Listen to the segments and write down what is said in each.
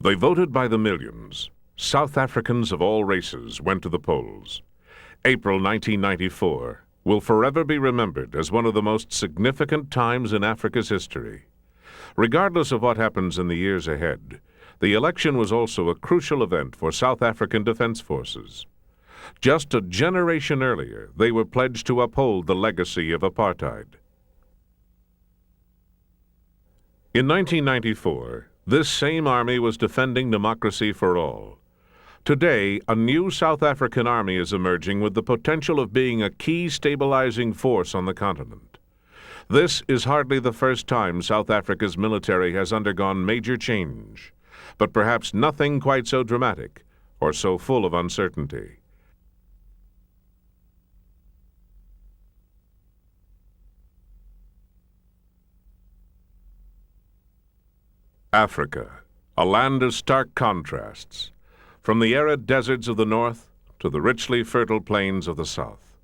They voted by the millions. South Africans of all races went to the polls. April 1994 will forever be remembered as one of the most significant times in Africa's history. Regardless of what happens in the years ahead, the election was also a crucial event for South African Defense Forces. Just a generation earlier, they were pledged to uphold the legacy of apartheid. In 1994, this same army was defending democracy for all. Today, a new South African army is emerging with the potential of being a key stabilizing force on the continent. This is hardly the first time South Africa's military has undergone major change, but perhaps nothing quite so dramatic or so full of uncertainty. Africa, a land of stark contrasts, from the arid deserts of the north to the richly fertile plains of the south.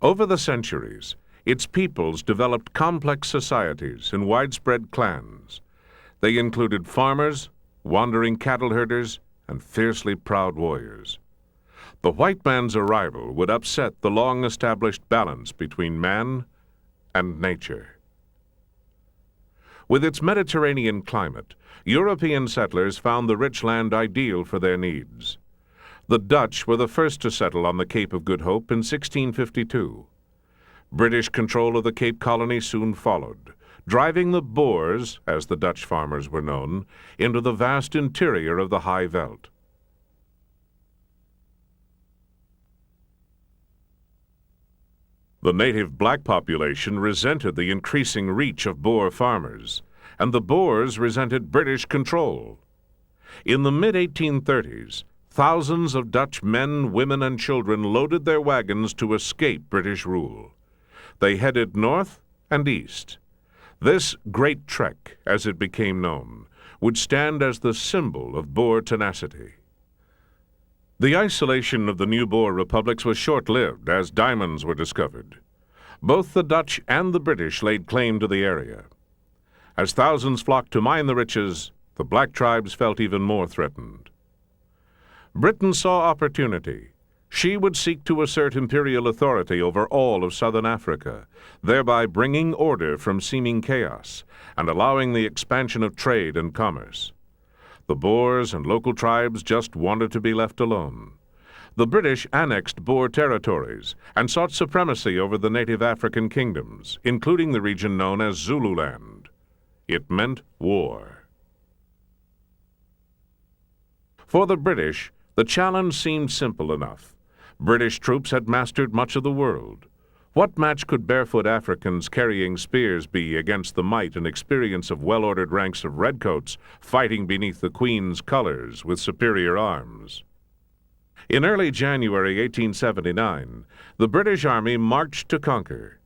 Over the centuries, its peoples developed complex societies and widespread clans. They included farmers, wandering cattle herders, and fiercely proud warriors. The white man's arrival would upset the long-established balance between man and nature. With its Mediterranean climate, European settlers found the rich land ideal for their needs. The Dutch were the first to settle on the Cape of Good Hope in 1652. British control of the Cape Colony soon followed, driving the Boers, as the Dutch farmers were known, into the vast interior of the High Veld. The native black population resented the increasing reach of Boer farmers, and the Boers resented British control. In the mid-1830s, thousands of Dutch men, women, and children loaded their wagons to escape British rule. They headed north and east. This Great Trek, as it became known, would stand as the symbol of Boer tenacity. The isolation of the new Boer republics was short-lived as diamonds were discovered. Both the Dutch and the British laid claim to the area. As thousands flocked to mine the riches, the black tribes felt even more threatened. Britain saw opportunity. She would seek to assert imperial authority over all of southern Africa, thereby bringing order from seeming chaos and allowing the expansion of trade and commerce. The Boers and local tribes just wanted to be left alone. The British annexed Boer territories and sought supremacy over the native African kingdoms, including the region known as Zululand. It meant war. For the British, the challenge seemed simple enough. British troops had mastered much of the world. What match could barefoot Africans carrying spears be against the might and experience of well-ordered ranks of redcoats fighting beneath the Queen's colors with superior arms? In early January 1879, the British Army marched to conquer.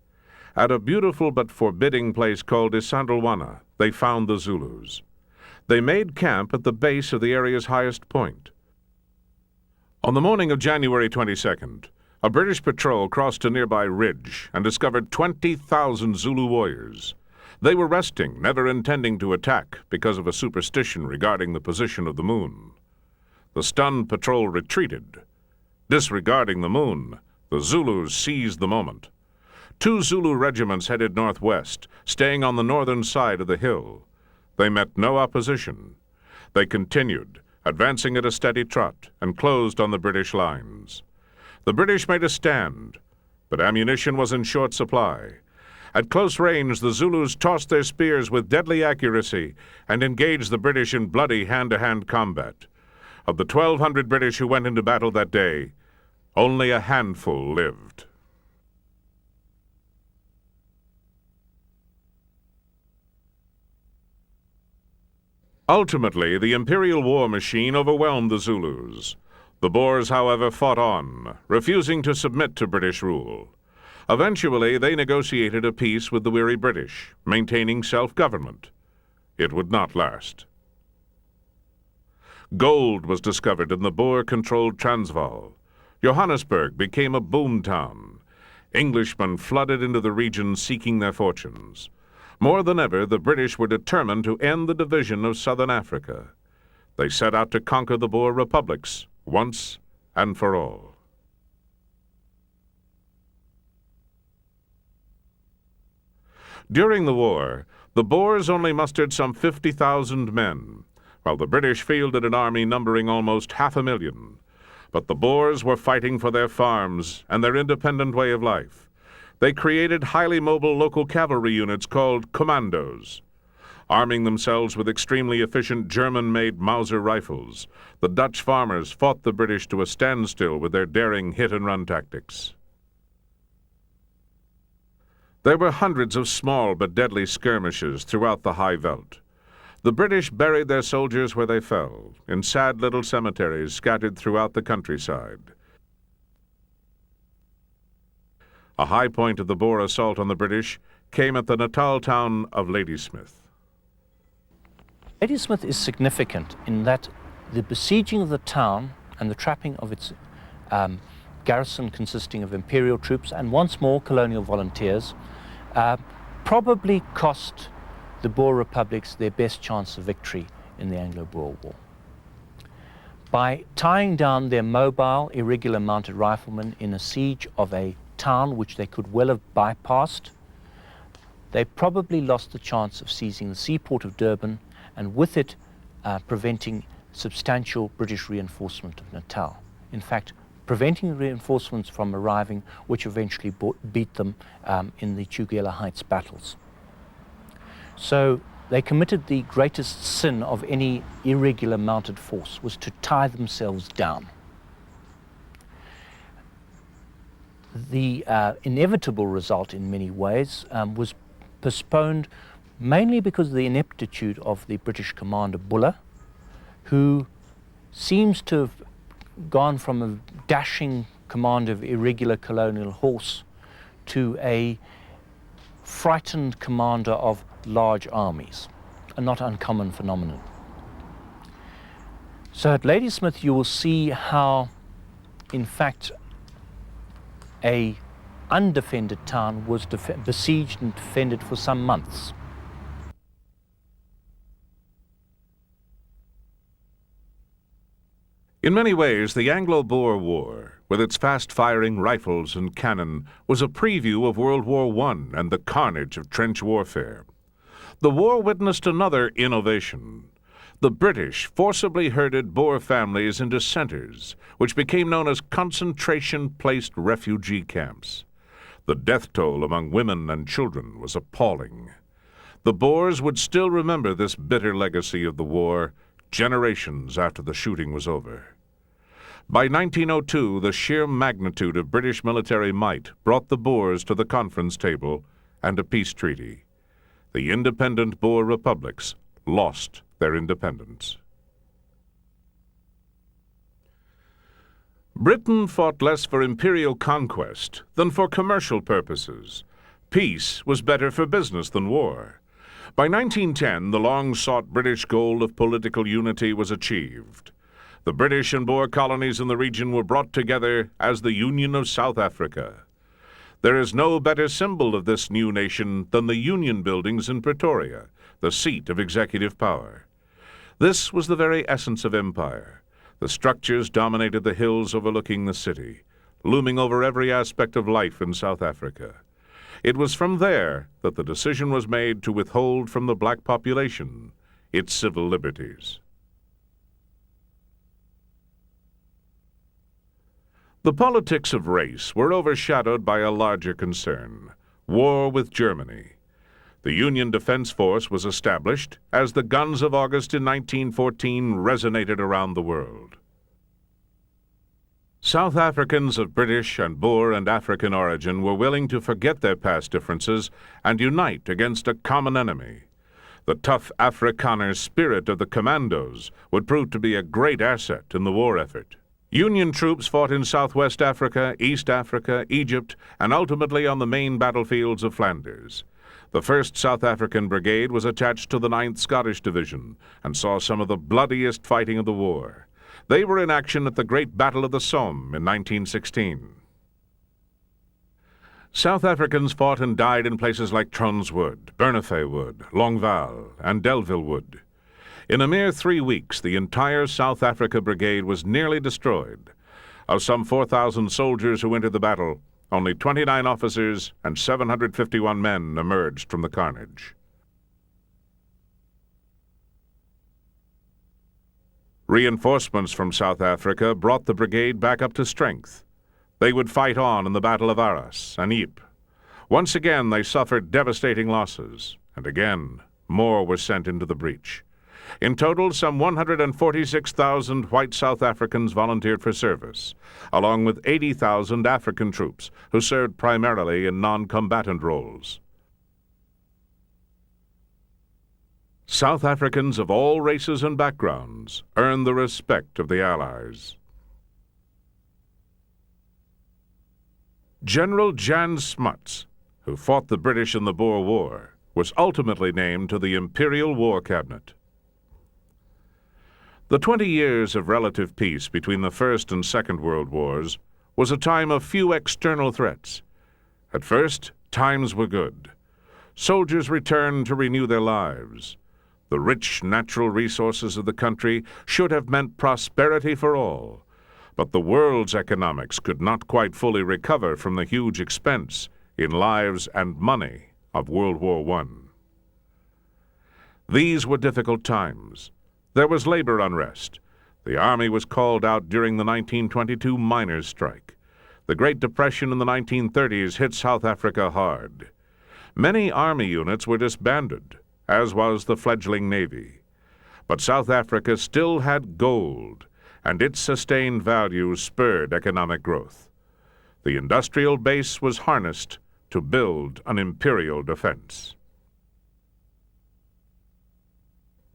At a beautiful but forbidding place called Isandlwana, they found the Zulus. They made camp at the base of the area's highest point. On the morning of January 22nd, a British patrol crossed a nearby ridge and discovered 20,000 Zulu warriors. They were resting, never intending to attack because of a superstition regarding the position of the moon. The stunned patrol retreated. Disregarding the moon, the Zulus seized the moment. 2 Zulu regiments headed northwest, staying on the northern side of the hill. They met no opposition. They continued, advancing at a steady trot, and closed on the British lines. The British made a stand, but ammunition was in short supply. At close range, the Zulus tossed their spears with deadly accuracy and engaged the British in bloody hand-to-hand combat. Of the 1,200 British who went into battle that day, only a handful lived. Ultimately, the imperial war machine overwhelmed the Zulus. The Boers, however, fought on, refusing to submit to British rule. Eventually, they negotiated a peace with the weary British, maintaining self-government. It would not last. Gold was discovered in the Boer-controlled Transvaal. Johannesburg became a boom town. Englishmen flooded into the region seeking their fortunes. More than ever, the British were determined to end the division of southern Africa. They set out to conquer the Boer republics once and for all. During the war, the Boers only mustered some 50,000 men, while the British fielded an army numbering almost 500,000. But the Boers were fighting for their farms and their independent way of life. They created highly mobile local cavalry units called commandos. Arming themselves with extremely efficient German-made Mauser rifles, the Dutch farmers fought the British to a standstill with their daring hit-and-run tactics. There were hundreds of small but deadly skirmishes throughout the High Veld. The British buried their soldiers where they fell, in sad little cemeteries scattered throughout the countryside. A high point of the Boer assault on the British came at the Natal town of Ladysmith. Ladysmith is significant in that the besieging of the town and the trapping of its garrison consisting of imperial troops and once more colonial volunteers probably cost the Boer republics their best chance of victory in the Anglo-Boer War. By tying down their mobile, irregular mounted riflemen in a siege of a town which they could well have bypassed, they probably lost the chance of seizing the seaport of Durban and with it preventing substantial British reinforcement of Natal. In fact, preventing the reinforcements from arriving, which eventually beat them in the Tugela Heights battles. So they committed the greatest sin of any irregular mounted force, was to tie themselves down. The inevitable result in many ways was postponed mainly because of the ineptitude of the British commander Buller, who seems to have gone from a dashing commander of irregular colonial horse to a frightened commander of large armies, a not uncommon phenomenon. So at Ladysmith you will see how, in fact, a undefended town was besieged and defended for some months. In many ways, the Anglo-Boer War, with its fast-firing rifles and cannon, was a preview of World War I and the carnage of trench warfare. The war witnessed another innovation. The British forcibly herded Boer families into centers, which became known as concentration-placed refugee camps. The death toll among women and children was appalling. The Boers would still remember this bitter legacy of the war generations after the shooting was over. By 1902, the sheer magnitude of British military might brought the Boers to the conference table and a peace treaty. The independent Boer republics lost their independence. Britain fought less for imperial conquest than for commercial purposes. Peace was better for business than war. By 1910, the long-sought British goal of political unity was achieved. The British and Boer colonies in the region were brought together as the Union of South Africa. There is no better symbol of this new nation than the Union buildings in Pretoria, the seat of executive power. This was the very essence of empire. The structures dominated the hills overlooking the city, looming over every aspect of life in South Africa. It was from there that the decision was made to withhold from the black population its civil liberties. The politics of race were overshadowed by a larger concern: war with Germany. The Union Defense Force was established as the guns of August in 1914 resonated around the world. South Africans of British and Boer and African origin were willing to forget their past differences and unite against a common enemy. The tough Afrikaner spirit of the commandos would prove to be a great asset in the war effort. Union troops fought in Southwest Africa, East Africa, Egypt, and ultimately on the main battlefields of Flanders. The 1st South African Brigade was attached to the 9th Scottish Division and saw some of the bloodiest fighting of the war. They were in action at the Great Battle of the Somme in 1916. South Africans fought and died in places like Trons Wood, Bernafay Wood, Longval, and Delville Wood. In a mere 3 weeks, the entire South Africa Brigade was nearly destroyed. Of some 4,000 soldiers who entered the battle, only 29 officers and 751 men emerged from the carnage. Reinforcements from South Africa brought the brigade back up to strength. They would fight on in the Battle of Arras and Ypres. Once again, they suffered devastating losses, and again, more were sent into the breach. In total, some 146,000 white South Africans volunteered for service, along with 80,000 African troops who served primarily in non-combatant roles. South Africans of all races and backgrounds earned the respect of the Allies. General Jan Smuts, who fought the British in the Boer War, was ultimately named to the Imperial War Cabinet. The 20 years of relative peace between the First and Second World Wars was a time of few external threats. At first, times were good. Soldiers returned to renew their lives. The rich natural resources of the country should have meant prosperity for all, but the world's economics could not quite fully recover from the huge expense in lives and money of World War I. These were difficult times. There was labor unrest. The Army was called out during the 1922 miners' strike. The Great Depression in the 1930s hit South Africa hard. Many Army units were disbanded, as was the fledgling Navy. But South Africa still had gold, and its sustained value spurred economic growth. The industrial base was harnessed to build an imperial defense.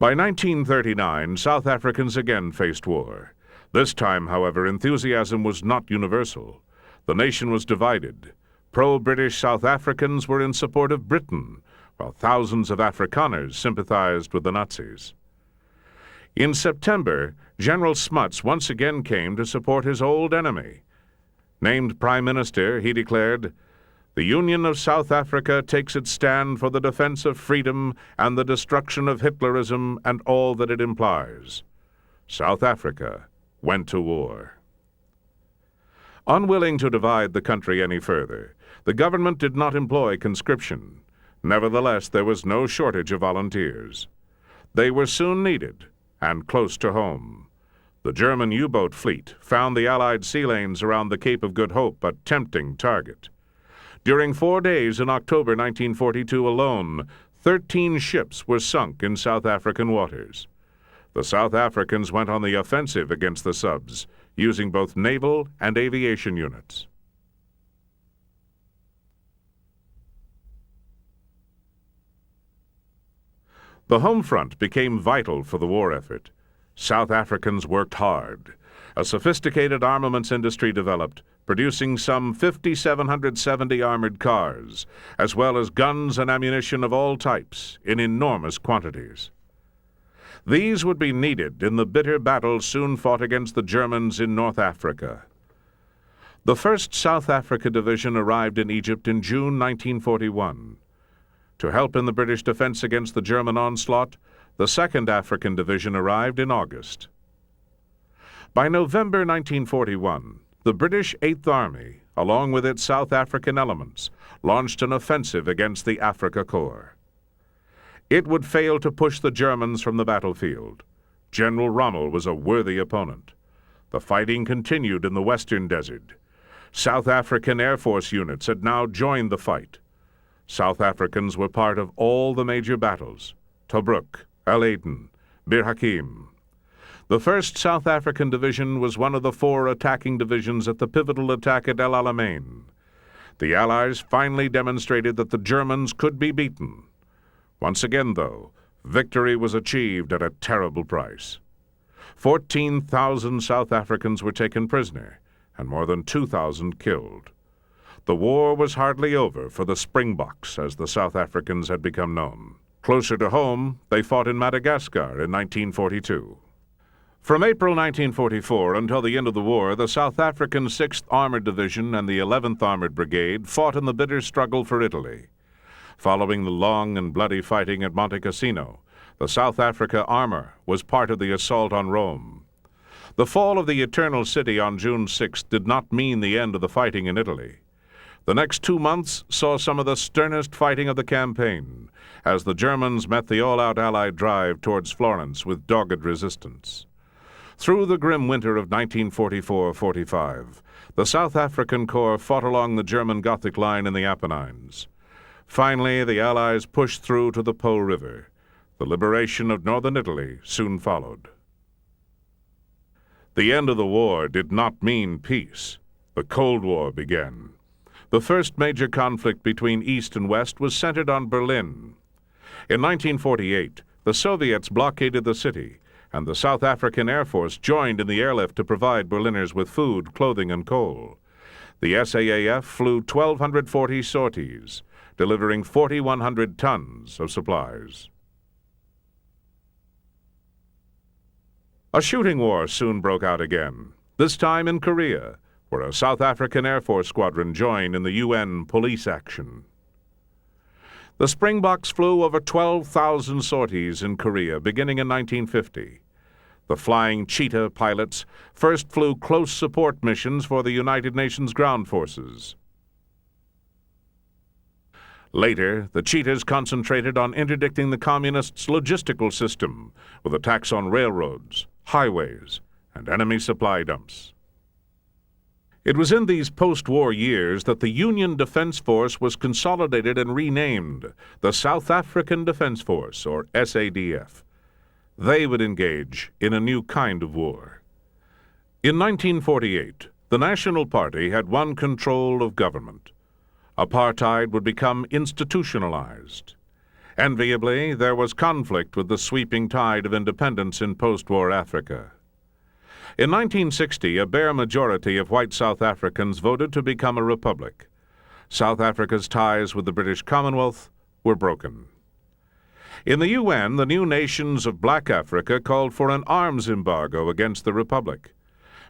By 1939, South Africans again faced war. This time, however, enthusiasm was not universal. The nation was divided. Pro-British South Africans were in support of Britain, while thousands of Afrikaners sympathized with the Nazis. In September, General Smuts once again came to support his old enemy. Named Prime Minister, he declared, "The Union of South Africa takes its stand for the defense of freedom and the destruction of Hitlerism and all that it implies." South Africa went to war. Unwilling to divide the country any further, the government did not employ conscription. Nevertheless, there was no shortage of volunteers. They were soon needed and close to home. The German U-boat fleet found the Allied sea lanes around the Cape of Good Hope a tempting target. During 4 days in October 1942 alone, 13 ships were sunk in South African waters. The South Africans went on the offensive against the subs, using both naval and aviation units. The home front became vital for the war effort. South Africans worked hard. A sophisticated armaments industry developed, producing some 5,770 armored cars, as well as guns and ammunition of all types in enormous quantities. These would be needed in the bitter battle soon fought against the Germans in North Africa. The 1st South Africa Division arrived in Egypt in June 1941. To help in the British defense against the German onslaught, the 2nd African Division arrived in August. By November 1941, the British 8th Army, along with its South African elements, launched an offensive against the Afrika Korps. It would fail to push the Germans from the battlefield. General Rommel was a worthy opponent. The fighting continued in the Western Desert. South African Air Force units had now joined the fight. South Africans were part of all the major battles: Tobruk, El Aden, Bir Hakeim. The 1st South African Division was one of the 4 attacking divisions at the pivotal attack at El Alamein. The Allies finally demonstrated that the Germans could be beaten. Once again, though, victory was achieved at a terrible price. 14,000 South Africans were taken prisoner and more than 2,000 killed. The war was hardly over for the Springboks, as the South Africans had become known. Closer to home, they fought in Madagascar in 1942. From April 1944 until the end of the war, the South African 6th Armored Division and the 11th Armored Brigade fought in the bitter struggle for Italy. Following the long and bloody fighting at Monte Cassino, The South Africa armor was part of the assault on Rome. The fall of the Eternal City on June 6 did not mean the end of the fighting in Italy. The next 2 months saw some of the sternest fighting of the campaign, as the Germans met the all-out Allied drive towards Florence with dogged resistance. Through the grim winter of 1944-45, the South African Corps fought along the German Gothic Line in the Apennines. Finally, the Allies pushed through to the Po River. The liberation of northern Italy soon followed. The end of the war did not mean peace. The Cold War began. The first major conflict between East and West was centered on Berlin. In 1948, the Soviets blockaded the city, and the South African Air Force joined in the airlift to provide Berliners with food, clothing, and coal. The SAAF flew 1,240 sorties, delivering 4,100 tons of supplies. A shooting war soon broke out again, this time in Korea, where a South African Air Force squadron joined in the UN police action. The Springboks flew over 12,000 sorties in Korea beginning in 1950. The Flying Cheetah pilots first flew close support missions for the United Nations ground forces. Later, the Cheetahs concentrated on interdicting the Communists' logistical system with attacks on railroads, highways, and enemy supply dumps. It was in these post-war years that the Union Defense Force was consolidated and renamed the South African Defense Force, or SADF. They would engage in a new kind of war. In 1948, the National Party had won control of government. Apartheid would become institutionalized. Enviably, there was conflict with the sweeping tide of independence in post-war Africa. In 1960, a bare majority of white South Africans voted to become a republic. South Africa's ties with the British Commonwealth were broken. In the UN, the new nations of Black Africa called for an arms embargo against the republic.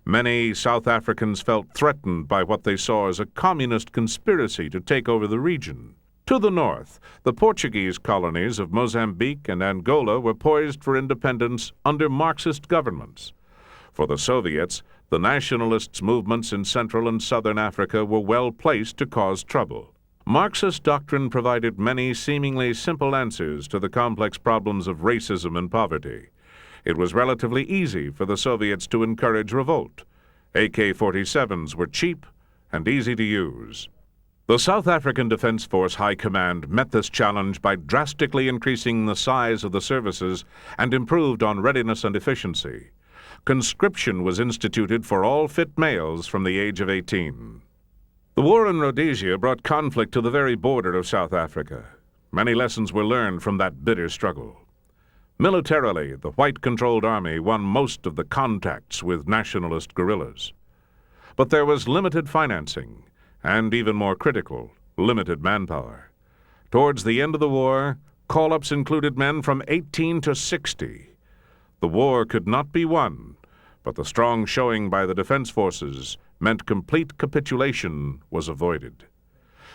Many South Africans felt threatened by what they saw as a communist conspiracy to take over the region. To the north, the Portuguese colonies of Mozambique and Angola were poised for independence under Marxist governments. For the Soviets, the nationalists' movements in Central and Southern Africa were well placed to cause trouble. Marxist doctrine provided many seemingly simple answers to the complex problems of racism and poverty. It was relatively easy for the Soviets to encourage revolt. AK-47s were cheap and easy to use. The South African Defense Force High Command met this challenge by drastically increasing the size of the services and improved on readiness and efficiency. Conscription was instituted for all fit males from the age of 18. The war in Rhodesia brought conflict to the very border of South Africa. Many lessons were learned from that bitter struggle. Militarily, the white-controlled army won most of the contacts with nationalist guerrillas. But there was limited financing, and even more critical, limited manpower. Towards the end of the war, call-ups included men from 18 to 60. The war could not be won, but the strong showing by the defense forces meant complete capitulation was avoided.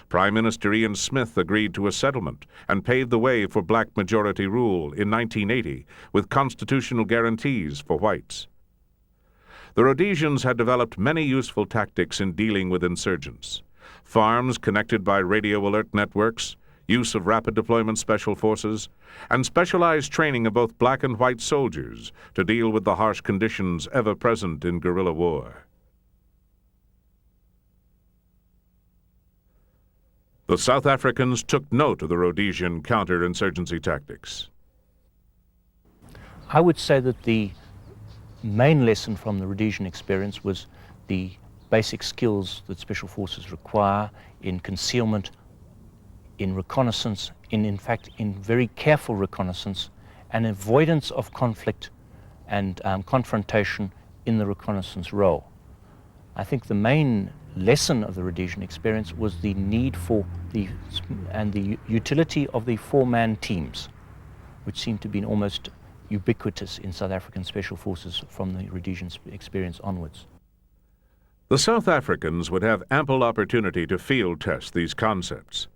Prime Minister Ian Smith agreed to a settlement and paved the way for black majority rule in 1980 with constitutional guarantees for whites. The Rhodesians had developed many useful tactics in dealing with insurgents. Farms connected by radio alert networks, use of rapid deployment special forces, and specialized training of both black and white soldiers to deal with the harsh conditions ever present in guerrilla war. The South Africans took note of the Rhodesian counterinsurgency tactics. I would say that the main lesson from the Rhodesian experience was the basic skills that special forces require in concealment, in reconnaissance, in fact, in very careful reconnaissance and avoidance of conflict and confrontation in the reconnaissance role. I think the main lesson of the Rhodesian experience was the need for the utility of the four-man teams, which seemed to be almost ubiquitous in South African special forces from the Rhodesian experience onwards. The South Africans would have ample opportunity to field test these concepts.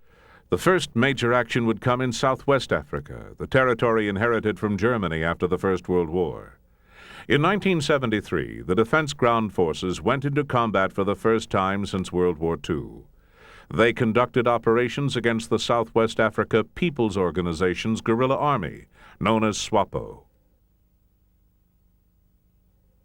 The first major action would come in Southwest Africa, the territory inherited from Germany after the First World War. In 1973, the Defense Ground Forces went into combat for the first time since World War II. They conducted operations against the Southwest Africa People's Organization's guerrilla army, known as SWAPO.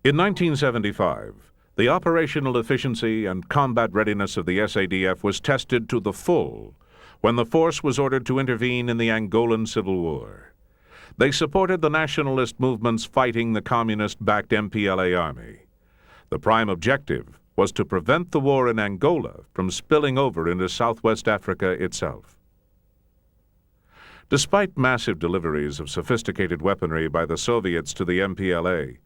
In 1975, the operational efficiency and combat readiness of the SADF was tested to the full when the force was ordered to intervene in the Angolan Civil War. They supported the nationalist movements fighting the communist-backed MPLA army. The prime objective was to prevent the war in Angola from spilling over into Southwest Africa itself. Despite massive deliveries of sophisticated weaponry by the Soviets to the MPLA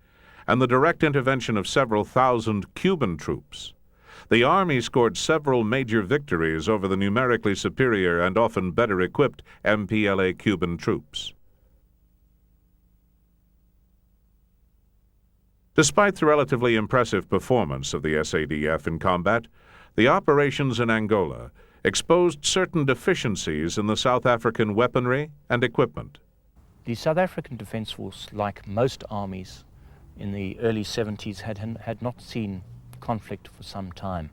and the direct intervention of several thousand Cuban troops, the Army scored several major victories over the numerically superior and often better equipped MPLA Cuban troops. Despite the relatively impressive performance of the SADF in combat, the operations in Angola exposed certain deficiencies in the South African weaponry and equipment. The South African Defence Force, like most armies in the early 70s, had not seen conflict for some time.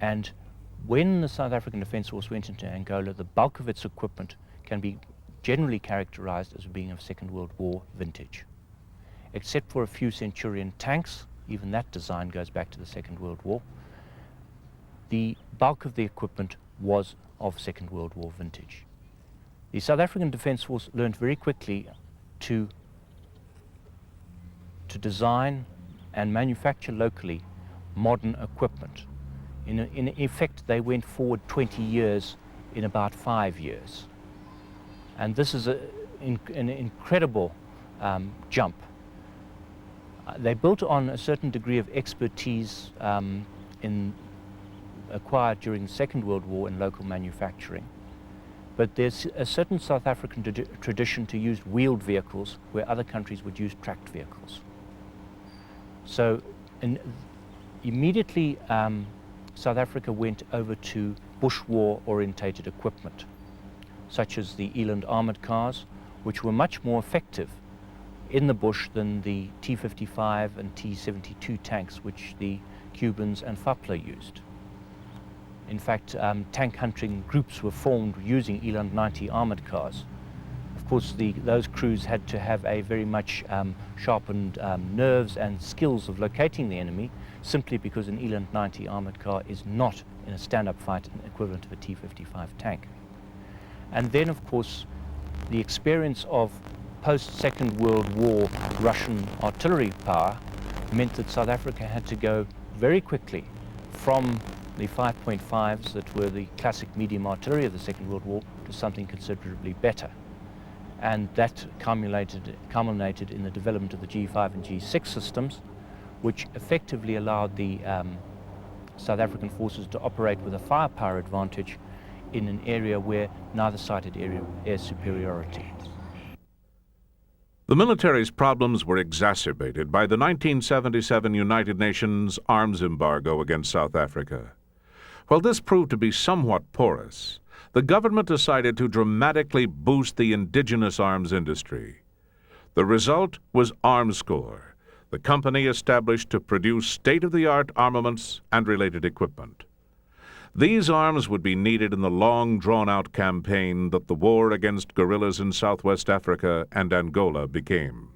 And when the South African Defence Force went into Angola, the bulk of its equipment can be generally characterized as being of Second World War vintage. Except for a few Centurion tanks, even that design goes back to the Second World War, the bulk of the equipment was of Second World War vintage. The South African Defence Force learned very quickly to design and manufacture locally modern equipment. In effect, they went forward 20 years in about 5 years. And this is an incredible jump. They built on a certain degree of expertise acquired during the Second World War in local manufacturing. But there's a certain South African tradition to use wheeled vehicles where other countries would use tracked vehicles. So immediately South Africa went over to bush war orientated equipment, such as the Eland armored cars, which were much more effective in the bush than the T-55 and T-72 tanks which the Cubans and FAPLA used. In fact, tank hunting groups were formed using Eland 90 armored cars. Of course, those crews had to have a very much sharpened nerves and skills of locating the enemy, simply because an Eland 90 armored car is not, in a stand-up fight, an equivalent of a T-55 tank. And then, of course, the experience of post-Second World War Russian artillery power meant that South Africa had to go very quickly from the 5.5s that were the classic medium artillery of the Second World War to something considerably better. And that culminated in the development of the G5 and G6 systems, which effectively allowed the South African forces to operate with a firepower advantage in an area where neither side had air superiority. The military's problems were exacerbated by the 1977 United Nations arms embargo against South Africa. While this proved to be somewhat porous, the government decided to dramatically boost the indigenous arms industry. The result was Armscor, the company established to produce state-of-the-art armaments and related equipment. These arms would be needed in the long, drawn-out campaign that the war against guerrillas in Southwest Africa and Angola became.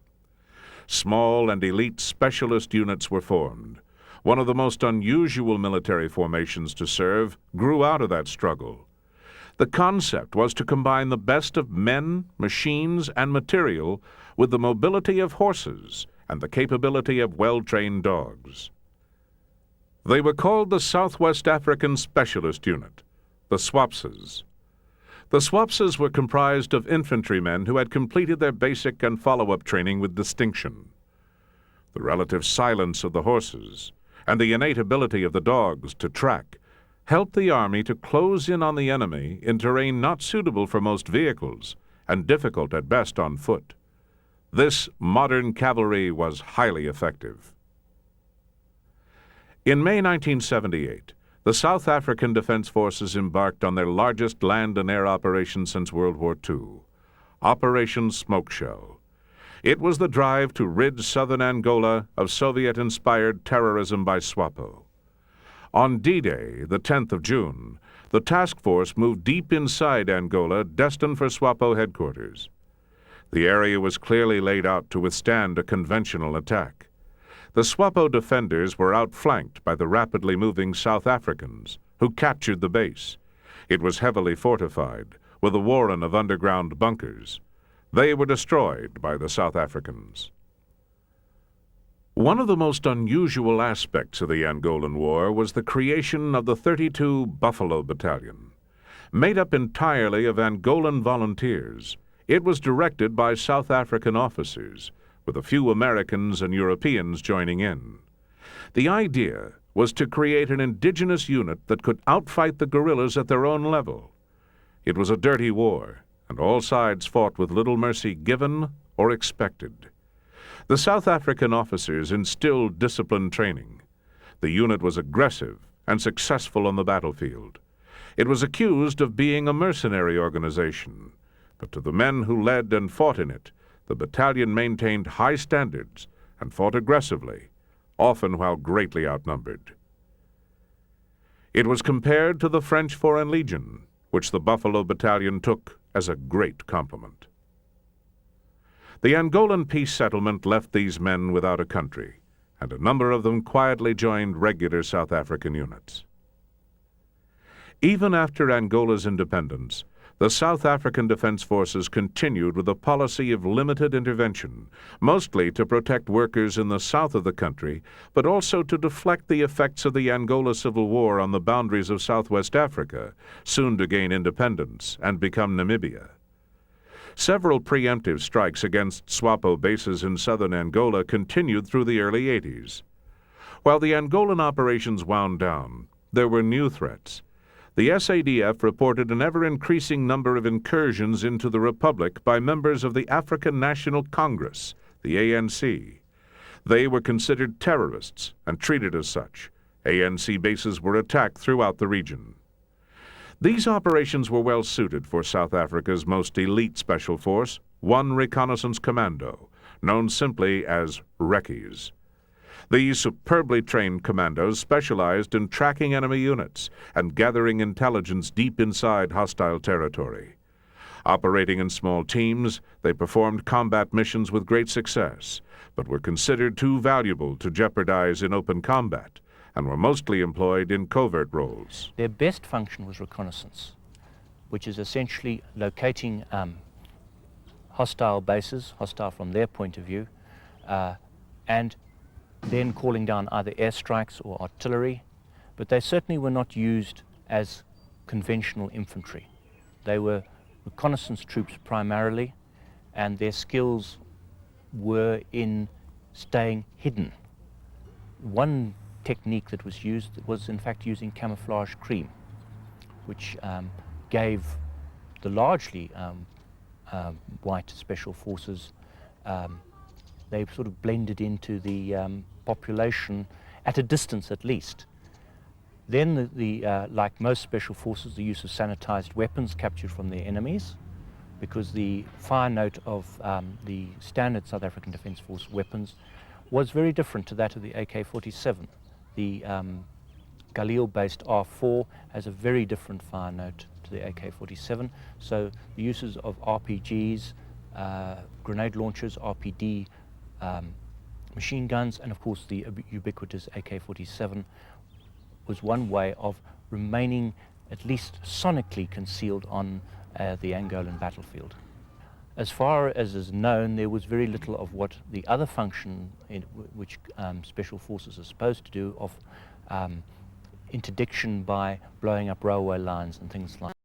Small and elite specialist units were formed. One of the most unusual military formations to serve grew out of that struggle. The concept was to combine the best of men, machines, and material with the mobility of horses and the capability of well-trained dogs. They were called the Southwest African Specialist Unit, the SWAPSes. The SWAPSes were comprised of infantrymen who had completed their basic and follow-up training with distinction. The relative silence of the horses and the innate ability of the dogs to track helped the Army to close in on the enemy in terrain not suitable for most vehicles and difficult at best on foot. This modern cavalry was highly effective. In May 1978, the South African Defense Forces embarked on their largest land and air operation since World War II, Operation Smokeshell. It was the drive to rid southern Angola of Soviet-inspired terrorism by SWAPO. On D-Day, the 10th of June, the task force moved deep inside Angola, destined for SWAPO headquarters. The area was clearly laid out to withstand a conventional attack. The SWAPO defenders were outflanked by the rapidly moving South Africans, who captured the base. It was heavily fortified, with a warren of underground bunkers. They were destroyed by the South Africans. One of the most unusual aspects of the Angolan War was the creation of the 32 Buffalo Battalion. Made up entirely of Angolan volunteers, it was directed by South African officers, with a few Americans and Europeans joining in. The idea was to create an indigenous unit that could outfight the guerrillas at their own level. It was a dirty war, and all sides fought with little mercy given or expected. The South African officers instilled disciplined training. The unit was aggressive and successful on the battlefield. It was accused of being a mercenary organization, but to the men who led and fought in it, the battalion maintained high standards and fought aggressively, often while greatly outnumbered. It was compared to the French Foreign Legion, which the Buffalo Battalion took as a great compliment. The Angolan peace settlement left these men without a country, and a number of them quietly joined regular South African units. Even after Angola's independence, the South African Defense Forces continued with a policy of limited intervention, mostly to protect workers in the south of the country, but also to deflect the effects of the Angola Civil War on the boundaries of Southwest Africa, soon to gain independence and become Namibia. Several preemptive strikes against SWAPO bases in southern Angola continued through the early 80s. While the Angolan operations wound down, there were new threats. The SADF reported an ever-increasing number of incursions into the Republic by members of the African National Congress, the ANC. They were considered terrorists and treated as such. ANC bases were attacked throughout the region. These operations were well suited for South Africa's most elite special force, 1 Reconnaissance Commando, known simply as Recce's. These superbly trained commandos specialized in tracking enemy units and gathering intelligence deep inside hostile territory. Operating in small teams, they performed combat missions with great success, but were considered too valuable to jeopardize in open combat, and were mostly employed in covert roles. Their best function was reconnaissance, which is essentially locating hostile bases, hostile from their point of view, and then calling down either airstrikes or artillery, but they certainly were not used as conventional infantry. They were reconnaissance troops primarily, and their skills were in staying hidden. One technique that was used was in fact using camouflage cream, which gave the largely white special forces, they sort of blended into the population at a distance at least. Then, like most special forces, the use of sanitized weapons captured from their enemies, because the fire note of the standard South African Defence Force weapons was very different to that of the AK-47. The Galil-based R4 has a very different fire note to the AK-47, so the uses of RPGs, grenade launchers, RPD, machine guns, and of course the ubiquitous AK-47 was one way of remaining at least sonically concealed on the Angolan battlefield. As far as is known, there was very little of what the other function which special forces are supposed to do, of interdiction by blowing up railway lines and things like that.